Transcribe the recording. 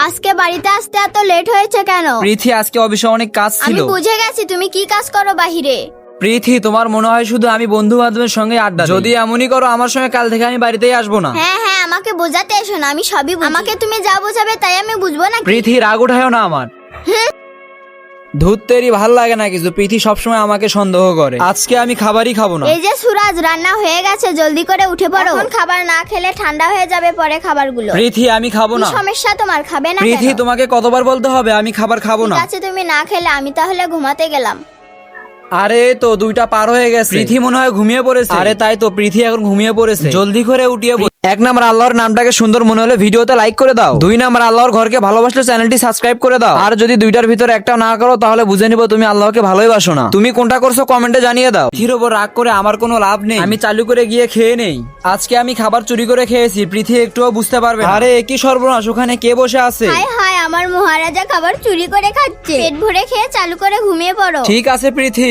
আজকে বাড়িতে আসতে এত লেট হয়েছে কেন? প্রীতি, আজকে অফিসে অনেক কাজ ছিল। আমি বুঝে গেছি তুমি কি কাজ করো বাহিরে। প্রীতি, তোমার মনে হয় শুধু আমি বন্ধু বান্ধবের সঙ্গে আড্ডা দিই। যদি এমনই করো আমার সঙ্গে কাল থেকে আমি বাড়িতেই আসবো না। হ্যাঁ হ্যাঁ, আমাকে বোঝাতে এসো না, আমি সবই বুঝি। আমাকে তুমি যা বোঝাবে তাই আমি বুঝবো না। প্রীতি, রাগ উঠায়ও না আমার। ধুত্তেরি ভাল লাগে না কিছু। প্রীতি সবসময় আমাকে সন্দেহ করে। আজকে আমি খাবারই খাবো না। এই যে সুরাজ, রান্না হয়ে গেছে, জলদি করে উঠে পড়ো। এখন খাবার না খেলে ঠান্ডা হয়ে যাবে পরে খাবারগুলো। প্রীতি, আমি খাবো কি না। সমস্যা তোমার, খাবে না প্রীতি, কেন? তোমাকে কতবার বলতে হবে আমি খাবার খাবো না? ঠিক আছে, তুমি না খেলে আমি তাহলে ঘুমাতে গেলাম। আরে তো 2টা পার হয়ে গেছে। প্রীতি মনে হয় ঘুমিয়ে পড়েছে। আরে তাই তো, প্রীতি এখন ঘুমিয়ে পড়েছে। জলদি করে উঠিয়ে 1 নাম্বার আল্লাহর নামটাকে সুন্দর মনে হলে ভিডিওতে লাইক করে দাও। 2 নাম্বার আল্লাহর ঘরকে ভালোবাসলে চ্যানেলটি সাবস্ক্রাইব করে দাও। আর যদি 2টার ভিতরে একটা না করো তাহলে বুঝে নিব তুমি আল্লাহকে ভালোই বাসো না। তুমি কোনটা করছো কমেন্টে জানিয়ে দাও। প্রীতির উপর রাগ করে আমার কোনো লাভ নেই। আমি চালু করে গিয়ে খেয়ে নেই। আজকে আমি খাবার চুরি করে খেয়েছি, প্রীতি একটুও বুঝতে পারবে না। আরে কি সর্বনাশ, ওখানে কে বসে আছে? হায় হায়, আমার মহারাজা খাবার চুরি করে খাচ্ছে। পেট ভরে খেয়ে চালু করে ঘুমিয়ে পড়ো। ঠিক আছে প্রীতি।